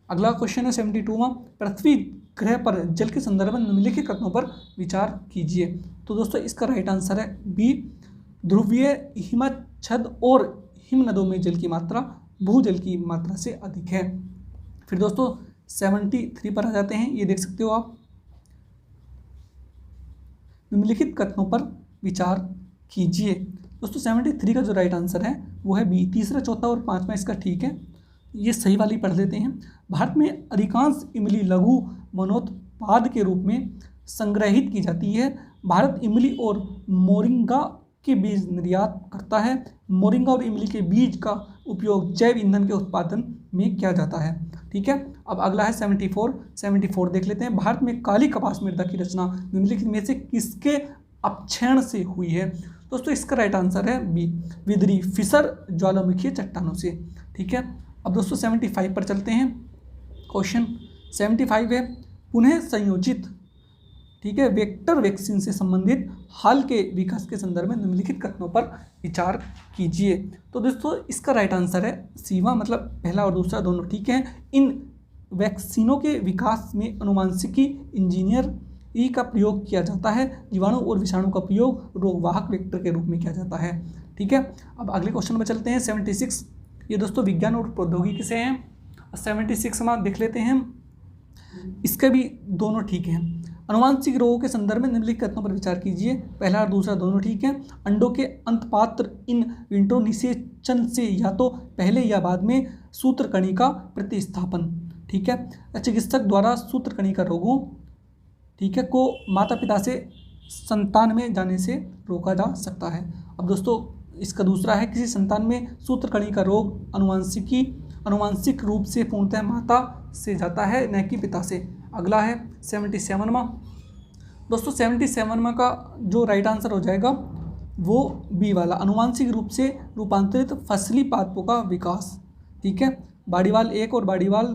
अगला क्वेश्चन है 72वां, पृथ्वी ग्रह पर जल के संदर्भ में निम्नलिखित कथनों पर विचार कीजिए। तो दोस्तों इसका राइट आंसर है बी, ध्रुवीय हिमच्छद और हिमनदों में जल की मात्रा भूजल की मात्रा से अधिक है। फिर दोस्तों 73 पर आ जाते हैं। ये देख सकते हो आप, निम्नलिखित कथनों पर विचार कीजिए। दोस्तों 73 का जो राइट आंसर है वो है बी। तीसरा, चौथा और पांचवा इसका ठीक है। ये सही वाली पढ़ लेते हैं। भारत में अधिकांश इमली लघु वनोत्पाद के रूप में संग्रहित की जाती है। भारत इमली और मोरिंगा के बीज निर्यात करता है। मोरिंगा और इमली के बीज का उपयोग जैव ईंधन के उत्पादन में किया जाता है, ठीक है। अब अगला है 74 देख लेते हैं। भारत में काली कपास मृदा की रचना निम्नलिखित में से किसके अपक्षयण से हुई है? दोस्तों इसका राइट आंसर है बी, विदरी फिसर ज्वालामुखी चट्टानों से, ठीक है। अब दोस्तों 75 पर चलते हैं। क्वेश्चन 75 है, पुनः संयोजित, ठीक है, वेक्टर वैक्सीन से संबंधित हाल के विकास के संदर्भ में निम्नलिखित कथनों पर विचार कीजिए। तो दोस्तों इसका राइट आंसर है सीवा, मतलब पहला और दूसरा दोनों ठीक हैं। इन वैक्सीनों के विकास में अनुवांशिकी इंजीनियरिंग का प्रयोग किया जाता है। जीवाणु और विषाणु का प्रयोग रोगवाहक वेक्टर के रूप में किया जाता है, ठीक है। अब अगले क्वेश्चन में चलते हैं 76। ये दोस्तों विज्ञान और प्रौद्योगिकी से हैं। 76 में देख लेते हैं, इसके भी दोनों ठीक हैं। अनुवांशिक रोगों के संदर्भ में निम्नलिखित कथनों पर विचार कीजिए। पहला और दूसरा दोनों ठीक हैं। अंडों के अंतपात्र इन विट्रो निषेचन से या तो पहले या बाद में सूत्रकणिका प्रतिस्थापन, ठीक है, चिकित्सक द्वारा सूत्रकणिका रोगों, ठीक है, को माता पिता से संतान में जाने से रोका जा सकता है। अब दोस्तों इसका दूसरा है, किसी संतान में सूत्रकणिका रोग अनुवांशिक रूप से पूर्णतः माता से जाता है, न कि पिता से। अगला है 77वां। दोस्तों 77वां का जो राइट आंसर हो जाएगा वो बी वाला, अनुवांशिक रूप से रूपांतरित फसली पादपों का विकास, ठीक है। बाड़ीवाल 1 और बाड़ीवाल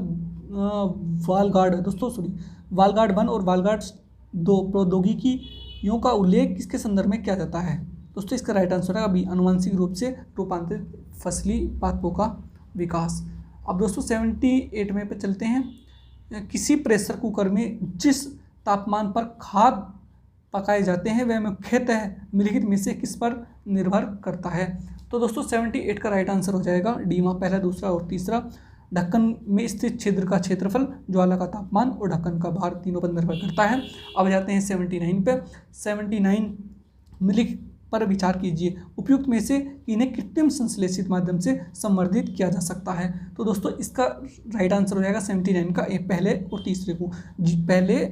वालगार्ड, दोस्तों सॉरी वालगार्ड 1 और वालगार्ड 2 प्रौद्योगिकियों का उल्लेख किसके संदर्भ में किया जाता है? दोस्तों इसका राइट आंसर है अभी, अनुवांशिक रूप से रूपांतरित फसली पादपों का विकास। अब दोस्तों 78 में पे चलते हैं। किसी प्रेशर कुकर में जिस तापमान पर खाद पकाए जाते हैं वह मुख्यतः निम्नलिखित में से किस पर निर्भर करता है? तो दोस्तों 78 का राइट आंसर हो जाएगा डी, पहला, दूसरा और तीसरा। ढक्कन में स्थित छिद्र का क्षेत्रफल, ज्वाला का तापमान और ढक्कन का भार तीनों पर निर्भर करता है। अब जाते हैं 79 पे। 79 निम्नलिखित पर विचार कीजिए। उपयुक्त में से इन्हें कृत्रिम संश्लेषित माध्यम से संवर्धित किया जा सकता है। तो दोस्तों इसका राइट आंसर हो जाएगा 79 का ए, पहले और तीसरे को, पहले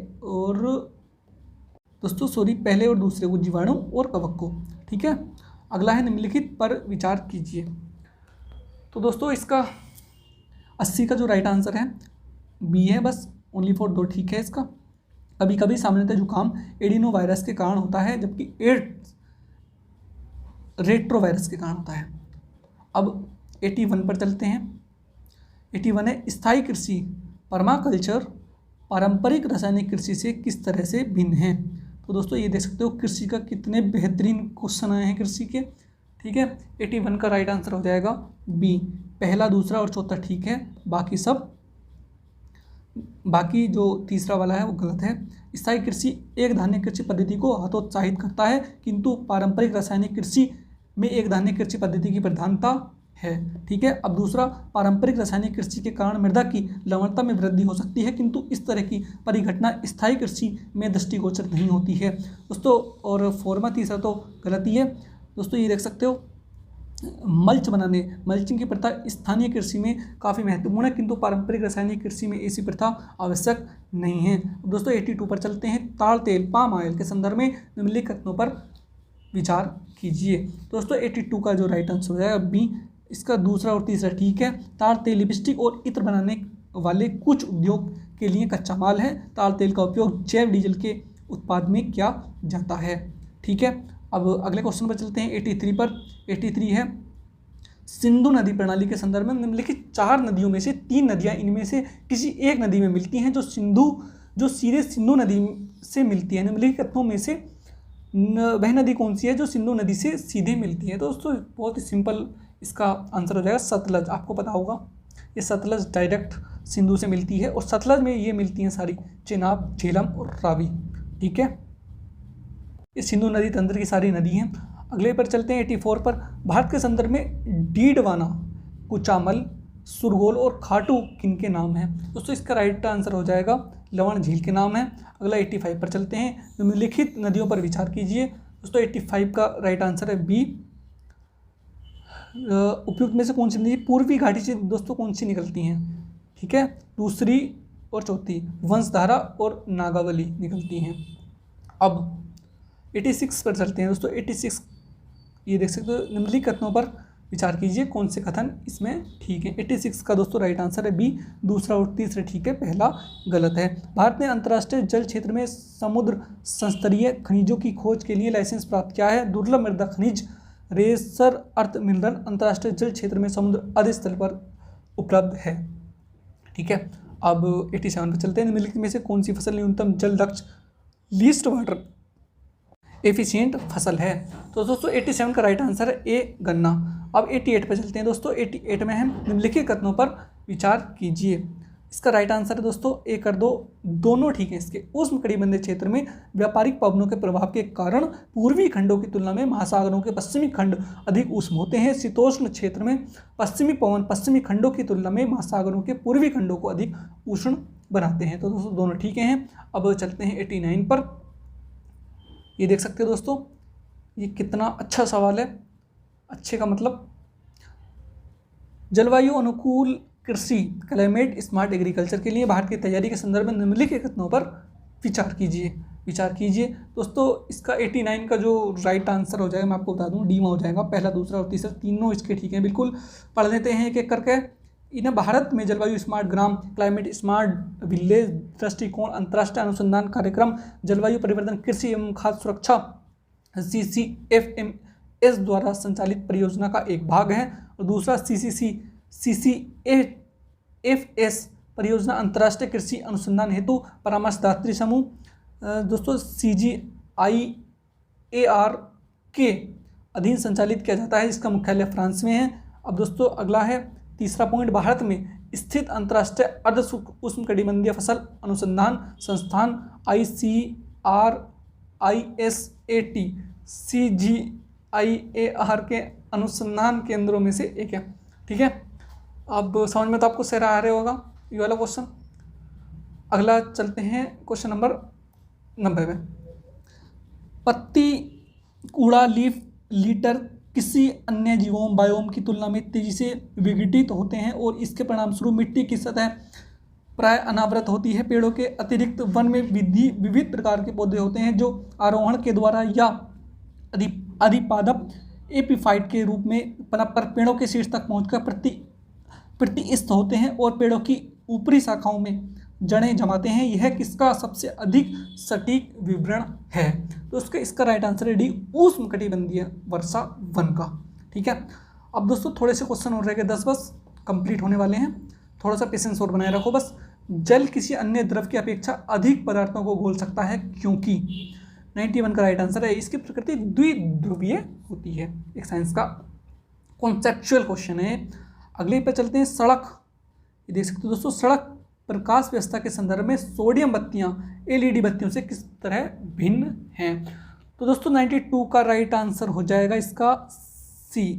और दूसरे को, जीवाणु और कवक को, ठीक है। अगला है निम्नलिखित पर विचार कीजिए। तो दोस्तों इसका 80 का जो राइट आंसर है बी है, बस ओनली फॉर 2 ठीक है इसका। कभी कभी सामान्यतः जुकाम एडिनो वायरस के कारण होता है, जबकि एड्स रेट्रोवायरस के कारण होता है। अब 81 पर चलते हैं। 81 है स्थायी कृषि परमाकल्चर पारंपरिक रासायनिक कृषि से किस तरह से भिन्न है। तो दोस्तों ये देख सकते हो कृषि का कितने बेहतरीन क्वेश्चन आए हैं कृषि के। ठीक है, 81 का राइट आंसर हो जाएगा बी, पहला दूसरा और चौथा ठीक है, बाकी जो तीसरा वाला है वो गलत है। स्थायी कृषि एक धान्य कृषि पद्धति को हतोत्साहित करता है, किंतु पारंपरिक रासायनिक कृषि में एक धान्य कृषि पद्धति की प्रधानता है। ठीक है, अब दूसरा, पारंपरिक रासायनिक कृषि के कारण मृदा की लवणता में वृद्धि हो सकती है, किंतु इस तरह की परिघटना स्थायी कृषि में दृष्टिगोचर नहीं होती है दोस्तों। और फॉर्मा तीसरा तो गलत ही है दोस्तों। ये देख सकते हो मल्चिंग की प्रथा स्थानीय कृषि में काफ़ी महत्वपूर्ण है, किंतु पारंपरिक रासायनिक कृषि में ऐसी प्रथा आवश्यक नहीं है। दोस्तों 82 पर चलते हैं। ताड़ तेल पाम ऑयल के संदर्भ में निम्नलिखित कथनों पर विचार कीजिए। दोस्तों 82 का जो राइट आंसर हो जाएगा बी, इसका दूसरा और तीसरा ठीक है। ताड़ तेल लिपस्टिक और इत्र बनाने वाले कुछ उद्योग के लिए कच्चा माल है। ताड़ तेल का उपयोग जैव डीजल के उत्पाद में किया जाता है। ठीक है, अब अगले क्वेश्चन पर चलते हैं 83 पर। 83 है सिंधु नदी प्रणाली के संदर्भ में निम्नलिखित 4 नदियों में से 3 नदियां इनमें से किसी एक नदी में मिलती हैं जो सीधे सिंधु नदी से मिलती है। निम्नलिखित कथनों में से वह नदी कौन सी है जो सिंधु नदी से सीधे मिलती है। दोस्तों बहुत ही सिंपल इसका आंसर हो जाएगा सतलज। आपको पता होगा ये सतलज डायरेक्ट सिंधु से मिलती है और सतलज में ये मिलती हैं सारी चेनाब, झेलम और रावी। ठीक है, ये सिंधु नदी तंत्र की सारी नदी हैं। अगले पर चलते हैं 84 पर। भारत के संदर्भ में डीडवाना, कुचामल, सुरगोल और खाटू किनके नाम हैं। दोस्तों इसका राइट आंसर हो जाएगा लवण झील के नाम है। अगला 85 पर चलते हैं। निम्नलिखित नदियों पर विचार कीजिए। दोस्तों 85 का राइट आंसर है बी, उपयुक्त में से कौन सी नदी पूर्वी घाटी से दोस्तों कौन सी निकलती हैं। ठीक है, दूसरी और चौथी वंशधारा और नागावली निकलती हैं। अब 86 पर चलते हैं दोस्तों। 86 ये देख सकते हो। निम्नलिखित कथनों पर विचार कीजिए कौन से कथन इसमें ठीक है। 86 का दोस्तों राइट आंसर है बी, दूसरा और तीसरा ठीक है, पहला गलत है। भारत ने अंतर्राष्ट्रीय जल क्षेत्र में समुद्र संस्तरीय खनिजों की खोज के लिए लाइसेंस प्राप्त किया है। दुर्लभ मृदा खनिज रेसर अर्थ मिनरल अंतर्राष्ट्रीय जल क्षेत्र में समुद्र अधिस्थल पर उपलब्ध है। ठीक है, अब 87 पर चलते हैं। निम्नलिखित में से कौन सी फसल न्यूनतम जल दक्ष लीस्ट वाटर एफिशिएंट फसल है। तो दोस्तों 87 का राइट आंसर है ए, गन्ना। अब 88 पर चलते हैं दोस्तों। 88 में हम निम्नलिखित कथनों पर विचार कीजिए। इसका राइट आंसर है दोस्तों ए कर दो, दोनों ठीक हैं इसके। उष्ण कटिबंधीय क्षेत्र में व्यापारिक पवनों के प्रभाव के कारण पूर्वी खंडों की तुलना में महासागरों के पश्चिमी खंड अधिक उष्ण होते हैं। शीतोष्ण क्षेत्र में पश्चिमी पवन पश्चिमी खंडों की तुलना में महासागरों के पूर्वी खंडों को अधिक उष्ण बनाते हैं। तो दोस्तों दोनों ठीक हैं। अब चलते हैं 89 पर। ये देख सकते हो दोस्तों, ये कितना अच्छा सवाल है। अच्छे का मतलब जलवायु अनुकूल कृषि क्लाइमेट स्मार्ट एग्रीकल्चर के लिए भारत की तैयारी के संदर्भ में निम्नलिखित कथनों पर विचार कीजिए दोस्तों। इसका 89 का जो राइट आंसर हो जाएगा मैं आपको बता दूं डी में हो जाएगा। पहला दूसरा और तीसरा तीनों इसके ठीक हैं। बिल्कुल पढ़ लेते हैं एक एक करके इन्हें। भारत में जलवायु स्मार्ट ग्राम, क्लाइमेट स्मार्ट विलेज दृष्टिकोण, अंतर्राष्ट्रीय अनुसंधान कार्यक्रम, जलवायु परिवर्तन कृषि एवं खाद्य सुरक्षा CCFMS द्वारा संचालित परियोजना का एक भाग है। और दूसरा CCFS परियोजना अंतर्राष्ट्रीय कृषि अनुसंधान हेतु परामर्शदात्री समूह दोस्तों CGIAR के अधीन संचालित किया जाता है, जिसका मुख्यालय फ्रांस में है। अब दोस्तों अगला है तीसरा पॉइंट, भारत में स्थित अंतर्राष्ट्रीय अर्ध उष्णकटिबंधीय फसल अनुसंधान संस्थान ICRISAT CGIAR के अनुसंधान केंद्रों में से एक है। ठीक है, अब समझ में तो आपको सही आ रहा होगा ये वाला क्वेश्चन। अगला चलते हैं क्वेश्चन नंबर 90 में। पत्ती कूड़ा लीफ लीटर किसी अन्य जीवों बायोम की तुलना में तेजी से विघटित होते हैं और इसके परिणामस्वरूप मिट्टी की सतह प्राय अनावृत होती है। पेड़ों के अतिरिक्त वन में विविध प्रकार के पौधे होते हैं जो आरोहण के द्वारा या अधिपादप एपीफाइट के रूप में पनपकर पेड़ों के शीर्ष तक पहुंचकर प्रतिस्थ होते हैं और पेड़ों की ऊपरी शाखाओं में जड़ें जमाते हैं, यह किसका सबसे अधिक सटीक विवरण है? तो इसका राइट आंसर है डी, उष्णकटिबंधीय वर्षा वन का। ठीक है, अब दोस्तों थोड़े से क्वेश्चन और रह गए, 10 बस कंप्लीट होने वाले हैं, थोड़ा सा पेशेंस और बनाए रखो बस। जल किसी अन्य द्रव की अपेक्षा अधिक पदार्थों को घोल सकता है क्योंकि? 91 का राइट आंसर है, इसकी प्रकृति द्विध्रुवीय होती है। एक साइंस का कॉन्सेप्चुअल क्वेश्चन है। अगले पे चलते हैं, सड़क। ये देख सकते हो दोस्तों, सड़क प्रकाश व्यवस्था के संदर्भ में सोडियम बत्तियां एलईडी बत्तियों से किस तरह भिन्न हैं? तो दोस्तों 92 का राइट आंसर हो जाएगा इसका सी,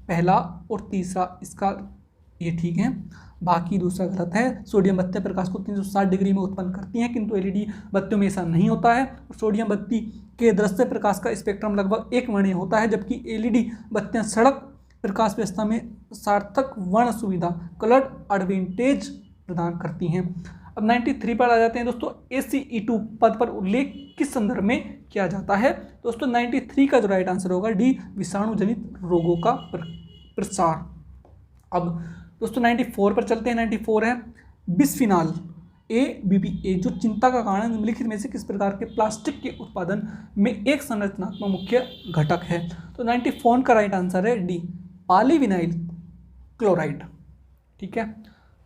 पहला और तीसरा इसका ये ठीक है, बाकी दूसरा गलत है। सोडियम बत्तियां प्रकाश को 360 डिग्री में उत्पन्न करती हैं, किंतु एलईडी बत्तियों में ऐसा नहीं होता है। और सोडियम बत्ती के दृश्य प्रकाश का स्पेक्ट्रम लगभग एक वर्णीय होता है, जबकि एलईडी बत्तियां सड़क प्रकाश व्यवस्था में सार्थक वर्ण सुविधा कलर्ड एडवांटेज प्रदान करती हैं। अब 93 पर आ जाते हैं दोस्तों, ACE2 पद पर उल्लेख किस संदर्भ में किया जाता है? दोस्तों 93 का जो राइट आंसर होगा डी, विषाणु जनित रोगों का प्रसार। अब दोस्तों 94 पर चलते हैं, 94 है बिस्फिनॉल BPA जो चिंता का कारण निम्नलिखित में से किस प्रकार के प्लास्टिक के उत्पादन में एक संरचनात्मक मुख्य घटक है? तो 94 का राइट आंसर है डी, पॉलीविनाइल क्लोराइड। ठीक है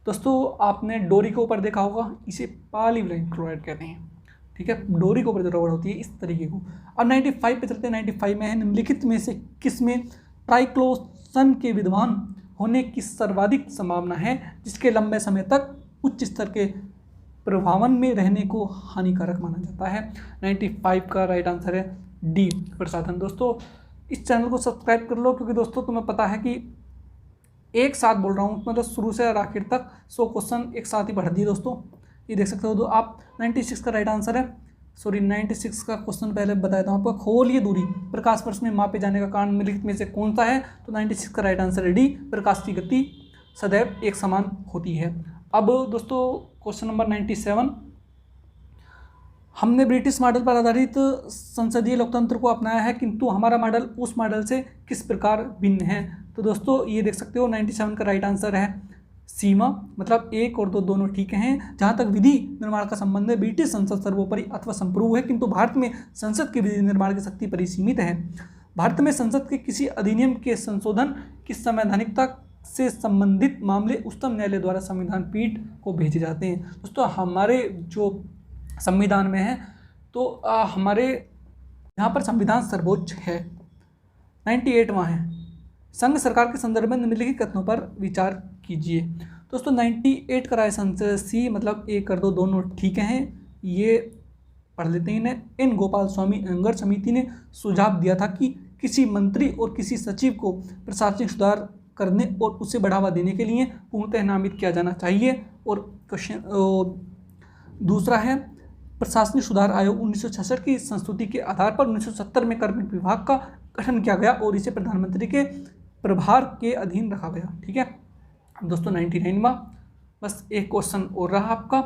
दोस्तों, आपने डोरी के ऊपर देखा होगा, इसे पॉलीविनाइल क्लोराइड कहते हैं। ठीक है, डोरी के ऊपर जो रबड़ होती है इस तरीके को। अब 95 पे चलते हैं, 95 में है निम्नलिखित में से किस में ट्राइक्लोसन के विद्वान होने की सर्वाधिक संभावना है जिसके लंबे समय तक उच्च स्तर के प्रभावन में रहने को हानिकारक माना जाता है? 95 का राइट आंसर है डी, प्रसाधन। दोस्तों इस चैनल को सब्सक्राइब कर लो, क्योंकि दोस्तों तुम्हें पता है कि एक साथ बोल रहा हूँ, मतलब शुरू से आखिर तक 100 क्वेश्चन एक साथ ही पढ़ दिए दोस्तों, ये देख सकते हो। तो आप 96 का राइट आंसर है, 96 का क्वेश्चन पहले बताया था आपको, खोलिए दूरी प्रकाश वर्ष में मापे जाने का कारण निम्नलिखित में से कौन सा है? तो 96 का राइट आंसर है डी, प्रकाश की गति सदैव एक समान होती है। अब दोस्तों क्वेश्चन नंबर 97, हमने ब्रिटिश मॉडल पर आधारित संसदीय लोकतंत्र को अपनाया है, किंतु हमारा मॉडल उस मॉडल से किस प्रकार भिन्न है? तो दोस्तों ये देख सकते हो 97 का राइट आंसर है सीमा, मतलब 1 और 2 दोनों ठीक हैं। जहाँ तक विधि निर्माण का संबंध है, ब्रिटिश संसद सर्वोपरि अथवा संप्रभु है, किंतु भारत में संसद की विधि निर्माण की शक्ति परिसीमित है। भारत में संसद के किसी अधिनियम के संशोधन की संवैधानिकता से संबंधित मामले उच्चतम न्यायालय द्वारा संविधान पीठ को भेजे जाते हैं। दोस्तों हमारे जो संविधान में है, तो हमारे यहाँ पर संविधान सर्वोच्च है। 98वां है, संघ सरकार के संदर्भ में निम्नलिखित कथनों पर विचार कीजिए। दोस्तों 98 का राइट आंसर सी, मतलब 1 और 2 दोनों ठीक हैं। ये पढ़ लेते हैं। इन गोपाल स्वामी अयंगर समिति ने सुझाव दिया था कि किसी मंत्री और किसी सचिव को प्रशासनिक सुधार करने और उसे बढ़ावा देने के लिए पूर्णतः नामित किया जाना चाहिए। और क्वेश्चन दूसरा है, प्रशासनिक सुधार आयोग 1966 की संस्तुति के आधार पर 1970 में कार्मिक विभाग का गठन किया गया और इसे प्रधानमंत्री के प्रभार के अधीन रखा गया। ठीक है, अब दोस्तों 99वां, बस एक क्वेश्चन और रहा आपका,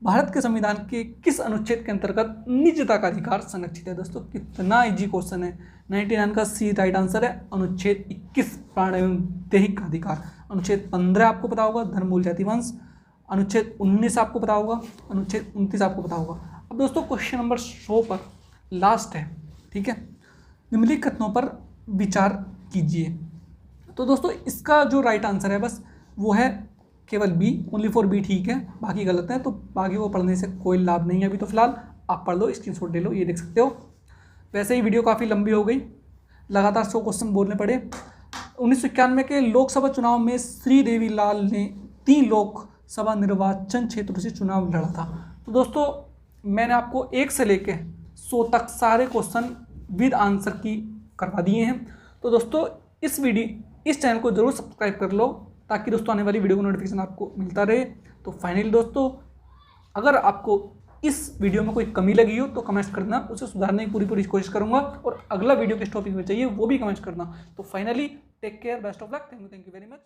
भारत के संविधान के किस अनुच्छेद के अंतर्गत निजता का अधिकार संरक्षित है? दोस्तों कितना इजी क्वेश्चन है। 99 का सी राइट आंसर है, अनुच्छेद 21 प्राण एवं दैहिक अधिकार। अनुच्छेद 15 आपको पता होगा, धर्म मूल जाति वंश। अनुच्छेद 19 आपको पता होगा, अनुच्छेद 29 आपको पता होगा। अब दोस्तों क्वेश्चन नंबर 100 पर लास्ट है। ठीक है, निम्नलिखित कथनों पर विचार कीजिए। तो दोस्तों इसका जो राइट आंसर है बस वो है केवल बी, ओनली फॉर बी ठीक है, बाकी गलत है। तो बाकी वो पढ़ने से कोई लाभ नहीं है अभी, तो फिलहाल आप पढ़ लो, स्क्रीनशॉट ले लो, ये देख सकते हो। वैसे ही वीडियो काफ़ी लंबी हो गई, लगातार 100 क्वेश्चन बोलने पड़े। 1991 के लोकसभा चुनाव में श्रीदेवी लाल ने 3 लोकसभा निर्वाचन क्षेत्रों से चुनाव लड़ा था। तो दोस्तों मैंने आपको 1 से लेके 100 तक सारे क्वेश्चन विद आंसर की करवा दिए हैं। तो दोस्तों इस चैनल को जरूर सब्सक्राइब कर लो, ताकि दोस्तों आने वाली वीडियो का नोटिफिकेशन आपको मिलता रहे। तो फाइनली दोस्तों, अगर आपको इस वीडियो में कोई कमी लगी हो तो कमेंट्स करना, उसे सुधारने की पूरी कोशिश करूंगा। और अगला वीडियो किस टॉपिक में चाहिए वो भी कमेंट्स करना। तो finally take care, best of luck, thank you very much.